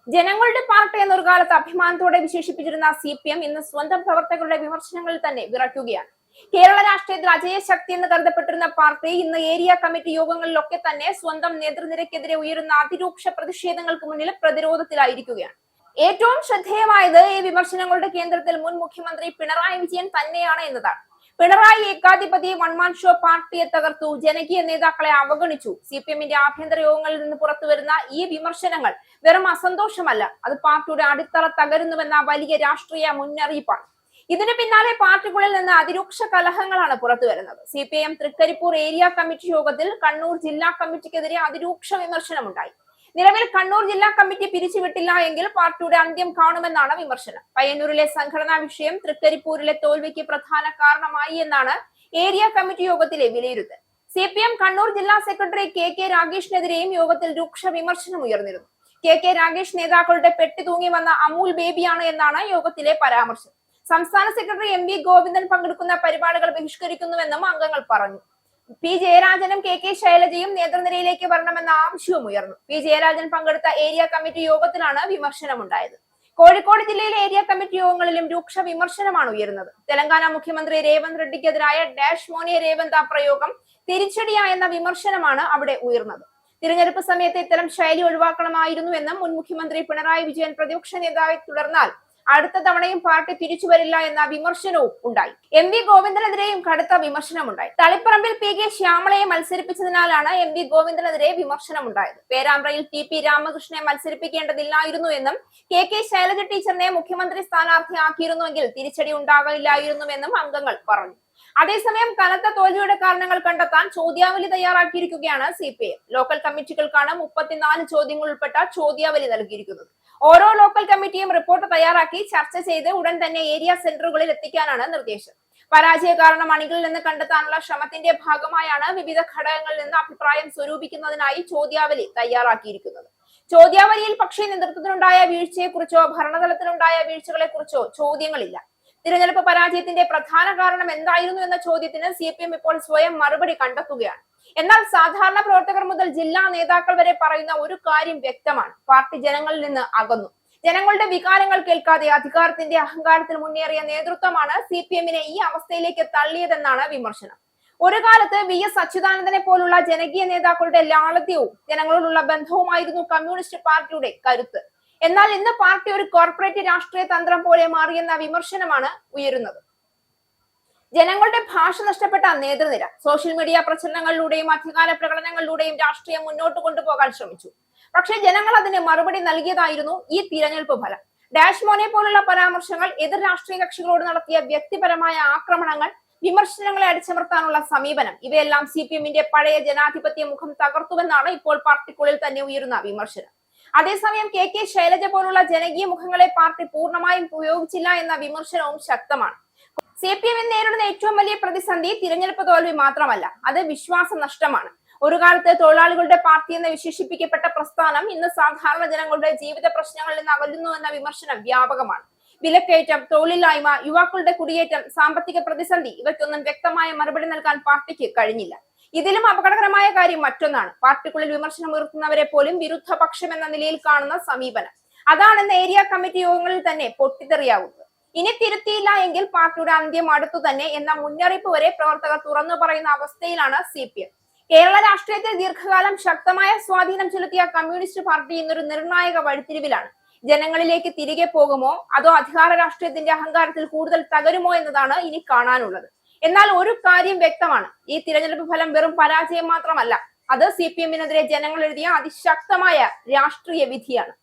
ജനങ്ങളുടെ പാർട്ടി എന്നൊരു കാലത്ത് അഭിമാനത്തോടെ വിശേഷിപ്പിച്ചിരുന്ന CPM ഇന്ന് സ്വന്തം പ്രവർത്തകരുടെ വിമർശനങ്ങളിൽ തന്നെ വിറയ്ക്കുകയാണ്. കേരള രാഷ്ട്രീയത്തിൽ അജയശക്തി എന്ന് കരുതപ്പെട്ടിരുന്ന പാർട്ടി ഇന്ന് ഏരിയ കമ്മിറ്റി യോഗങ്ങളിലൊക്കെ തന്നെ സ്വന്തം നേതൃനിരക്കെതിരെ ഉയരുന്ന അതിരൂക്ഷ പ്രതിഷേധങ്ങൾക്ക് മുന്നിൽ പ്രതിരോധത്തിലായിരിക്കുകയാണ്. ഏറ്റവും ശ്രദ്ധേയമായത് ഈ വിമർശനങ്ങളുടെ കേന്ദ്രത്തിൽ മുൻ മുഖ്യമന്ത്രി പിണറായി വിജയൻ തന്നെയാണ് എന്നതാണ്. പിണറായി ഏകാധിപതി വൺമാൻ ഷോ പാർട്ടിയെ തകർത്തു, ജനകീയ നേതാക്കളെ അവഗണിച്ചു. CPMന്റെ ആഭ്യന്തര യോഗങ്ങളിൽ നിന്ന് പുറത്തുവരുന്ന ഈ വിമർശനങ്ങൾ വെറും അസന്തോഷമല്ല, അത് പാർട്ടിയുടെ അടിത്തറ തകരുന്നുവെന്ന വലിയ രാഷ്ട്രീയ മുന്നറിയിപ്പാണ്. ഇതിനു പിന്നാലെ പാർട്ടിക്കുള്ളിൽ നിന്ന് അതിരൂക്ഷ കലഹങ്ങളാണ് പുറത്തുവരുന്നത്. CPM തൃക്കരിപ്പൂർ ഏരിയ കമ്മിറ്റി യോഗത്തിൽ കണ്ണൂർ ജില്ലാ കമ്മിറ്റിക്കെതിരെ അതിരൂക്ഷ വിമർശനമുണ്ടായി. നിലവിൽ കണ്ണൂർ ജില്ലാ കമ്മിറ്റി പിരിച്ചുവിട്ടില്ല എങ്കിൽ പാർട്ടിയുടെ അന്ത്യം കാണുമെന്നാണ് വിമർശനം. പയ്യന്നൂരിലെ സംഘടനാ വിഷയം തൃക്കരിപ്പൂരിലെ തോൽവിക്ക് പ്രധാന കാരണമായി എന്നാണ് ഏരിയ കമ്മിറ്റി യോഗത്തിലെ വിലയിരുത്തൽ. CPM കണ്ണൂർ ജില്ലാ സെക്രട്ടറി KK രാഗേഷിനെതിരെയും യോഗത്തിൽ രൂക്ഷ വിമർശനം ഉയർന്നിരുന്നു. KK രാഗേഷ് നേതാക്കളുടെ പെട്ടി തൂങ്ങി വന്ന അമൂൽ ബേബിയാണ് എന്നാണ് യോഗത്തിലെ പരാമർശം. സംസ്ഥാന സെക്രട്ടറി MV ഗോവിന്ദൻ പങ്കെടുക്കുന്ന പരിപാടികൾ ബഹിഷ്കരിക്കുന്നുവെന്നും അംഗങ്ങൾ പറഞ്ഞു. P ജയരാജനും KK ശൈലജയും നേതൃനിരയിലേക്ക് വരണമെന്ന ആവശ്യവും ഉയർന്നു. P ജയരാജൻ പങ്കെടുത്ത ഏരിയ കമ്മിറ്റി യോഗത്തിലാണ് വിമർശനമുണ്ടായത്. കോഴിക്കോട് ജില്ലയിലെ ഏരിയ കമ്മിറ്റി യോഗങ്ങളിലും രൂക്ഷ വിമർശനമാണ് ഉയരുന്നത്. തെലങ്കാന മുഖ്യമന്ത്രി രേവന്ത് റെഡ്ഡിക്കെതിരായ ഡാഷ് മോനെ രേവന്ത് പ്രയോഗം തിരിച്ചടിയായെന്ന വിമർശനമാണ് അവിടെ ഉയർന്നത്. തിരഞ്ഞെടുപ്പ് സമയത്ത് ഇത്തരം ശൈലി ഒഴിവാക്കണമായിരുന്നുവെന്നും മുൻ മുഖ്യമന്ത്രി പിണറായി വിജയൻ പ്രതിപക്ഷ നേതാവായി തുടർന്നാൽ അടുത്ത തവണയും പാർട്ടി തിരിച്ചുവരില്ല എന്ന വിമർശനവും ഉണ്ടായി. MV ഗോവിന്ദനെതിരെയും കടുത്ത വിമർശനമുണ്ടായി. തളിപ്പറമ്പിൽ PK ശ്യാമളയെ മത്സരിപ്പിച്ചതിനാലാണ് MV ഗോവിന്ദനെതിരെ വിമർശനമുണ്ടായത്. പേരാമ്പ്രയിൽ TP രാമകൃഷ്ണനെ മത്സരിപ്പിക്കേണ്ടതില്ലായിരുന്നു എന്നും KK ശൈലജ ടീച്ചറിനെ മുഖ്യമന്ത്രി സ്ഥാനാർത്ഥിയാക്കിയിരുന്നുവെങ്കിൽ തിരിച്ചടി ഉണ്ടാകില്ലായിരുന്നുവെന്നും അംഗങ്ങൾ പറഞ്ഞു. അതേസമയം കനത്ത തോൽവിയുടെ കാരണങ്ങൾ കണ്ടെത്താൻ ചോദ്യാവലി തയ്യാറാക്കിയിരിക്കുകയാണ് CPM. ലോക്കൽ കമ്മിറ്റികൾക്കാണ് 34 ചോദ്യങ്ങൾ ഉൾപ്പെട്ട ചോദ്യാവലി നൽകിയിരിക്കുന്നത്. ഓരോ ലോക്കൽ കമ്മിറ്റിയും റിപ്പോർട്ട് തയ്യാറാക്കി ചർച്ച ചെയ്ത് ഉടൻ തന്നെ ഏരിയ സെന്ററുകളിൽ എത്തിക്കാനാണ് നിർദ്ദേശം. പരാജയ കാരണം അണികളിൽ നിന്ന് കണ്ടെത്താനുള്ള ശ്രമത്തിന്റെ ഭാഗമായാണ് വിവിധ ഘടകങ്ങളിൽ നിന്ന് അഭിപ്രായം സ്വരൂപിക്കുന്നതിനായി ചോദ്യാവലി തയ്യാറാക്കിയിരിക്കുന്നത്. ചോദ്യാവലിയിൽ പക്ഷേ നേതൃത്വത്തിനുണ്ടായ വീഴ്ചയെക്കുറിച്ചോ ഭരണതലത്തിലുണ്ടായ വീഴ്ചകളെ കുറിച്ചോ ചോദ്യങ്ങളില്ല. തിരഞ്ഞെടുപ്പ് പരാജയത്തിന്റെ പ്രധാന കാരണം എന്തായിരുന്നു എന്ന ചോദ്യത്തിന് CPM ഇപ്പോൾ സ്വയം മറുപടി കണ്ടെത്തുകയാണ്. എന്നാൽ സാധാരണ പ്രവർത്തകർ മുതൽ ജില്ലാ നേതാക്കൾ വരെ പറയുന്ന ഒരു കാര്യം വ്യക്തമാണ്: പാർട്ടി ജനങ്ങളിൽ നിന്ന് അകന്നു. ജനങ്ങളുടെ വികാരങ്ങൾ കേൾക്കാതെ അധികാരത്തിന്റെ അഹങ്കാരത്തിൽ മുന്നേറിയ നേതൃത്വമാണ് CPMനെ ഈ അവസ്ഥയിലേക്ക് തള്ളിയതെന്നാണ് വിമർശനം. ഒരു കാലത്ത് VS അച്യുതാനന്ദനെ പോലുള്ള ജനകീയ നേതാക്കളുടെ ലാളിത്യവും ജനങ്ങളോടുള്ള ബന്ധവുമായിരുന്നു കമ്മ്യൂണിസ്റ്റ് പാർട്ടിയുടെ കരുത്ത്. എന്നാൽ ഇന്ന് പാർട്ടി ഒരു കോർപ്പറേറ്റ് രാഷ്ട്രീയ തന്ത്രം പോലെ മാറിയെന്ന വിമർശനമാണ് ഉയരുന്നത്. ജനങ്ങളുടെ ഭാഷ നഷ്ടപ്പെട്ട നേതൃനിര സോഷ്യൽ മീഡിയ പ്രചരണങ്ങളിലൂടെയും അധികാര പ്രകടനങ്ങളിലൂടെയും രാഷ്ട്രീയം മുന്നോട്ട് കൊണ്ടുപോകാൻ ശ്രമിച്ചു. പക്ഷേ ജനങ്ങൾ അതിന് മറുപടി നൽകിയതായിരുന്നു ഈ തിരഞ്ഞെടുപ്പ് ഫലം. ഡാഷ് മോനെ പോലുള്ള പരാമർശങ്ങൾ, എതിർ രാഷ്ട്രീയ കക്ഷികളോട് നടത്തിയ വ്യക്തിപരമായ ആക്രമണങ്ങൾ, വിമർശനങ്ങളെ അടിച്ചമർത്താനുള്ള സമീപനം, ഇവയെല്ലാം CPMന്റെ പഴയ ജനാധിപത്യ മുഖം തകർത്തുവെന്നാണ് ഇപ്പോൾ പാർട്ടിക്കുള്ളിൽ തന്നെ ഉയരുന്ന വിമർശനം. അതേസമയം KK ശൈലജ പോലുള്ള ജനകീയ മുഖങ്ങളെ പാർട്ടി പൂർണ്ണമായും ഉപയോഗിച്ചില്ല എന്ന വിമർശനവും ശക്തമാണ്. CPM നേരിടുന്ന ഏറ്റവും വലിയ പ്രതിസന്ധി തിരഞ്ഞെടുപ്പ് തോൽവി മാത്രമല്ല, അത് വിശ്വാസ നഷ്ടമാണ്. ഒരു കാലത്ത് തൊഴിലാളികളുടെ പാർട്ടി എന്ന് വിശേഷിപ്പിക്കപ്പെട്ട പ്രസ്ഥാനം ഇന്ന് സാധാരണ ജനങ്ങളുടെ ജീവിത പ്രശ്നങ്ങളിൽ നിന്ന് അകലുന്നുവെന്ന വിമർശനം വ്യാപകമാണ്. വിലക്കയറ്റം, തൊഴിലില്ലായ്മ, യുവാക്കളുടെ കുടിയേറ്റം, സാമ്പത്തിക പ്രതിസന്ധി, ഇവയ്ക്കൊന്നും വ്യക്തമായ മറുപടി നൽകാൻ പാർട്ടിക്ക് കഴിഞ്ഞില്ല. ഇതിലും അപകടകരമായ കാര്യം മറ്റൊന്നാണ്: പാർട്ടിക്കുള്ളിൽ വിമർശനം ഉയർത്തുന്നവരെ പോലും വിരുദ്ധ പക്ഷം എന്ന നിലയിൽ കാണുന്ന സമീപനം. അതാണ് ഇന്ന് ഏരിയ കമ്മിറ്റി യോഗങ്ങളിൽ തന്നെ പൊട്ടിത്തെറിയാവുന്നത്. ഇനി തിരുത്തിയില്ല എങ്കിൽ പാർട്ടിയുടെ അന്ത്യം അടുത്തു തന്നെ എന്ന മുന്നറിയിപ്പ് വരെ പ്രവർത്തകർ തുറന്നു പറയുന്ന അവസ്ഥയിലാണ് CPM. കേരള രാഷ്ട്രീയത്തിൽ ദീർഘകാലം ശക്തമായ സ്വാധീനം ചെലുത്തിയ കമ്മ്യൂണിസ്റ്റ് പാർട്ടി ഇന്നൊരു നിർണായക വഴിത്തിരിവിലാണ്. ജനങ്ങളിലേക്ക് തിരികെ പോകുമോ അതോ അധികാര രാഷ്ട്രീയത്തിന്റെ അഹങ്കാരത്തിൽ കൂടുതൽ തകരുമോ എന്നതാണ് ഇനി കാണാനുള്ളത്. എന്നാൽ ഒരു കാര്യം വ്യക്തമാണ്: ഈ തിരഞ്ഞെടുപ്പ് ഫലം വെറും പരാജയം മാത്രമല്ല, അത് CPMനെതിരെ ജനങ്ങൾ എഴുതിയ അതിശക്തമായ രാഷ്ട്രീയ വിധിയാണ്.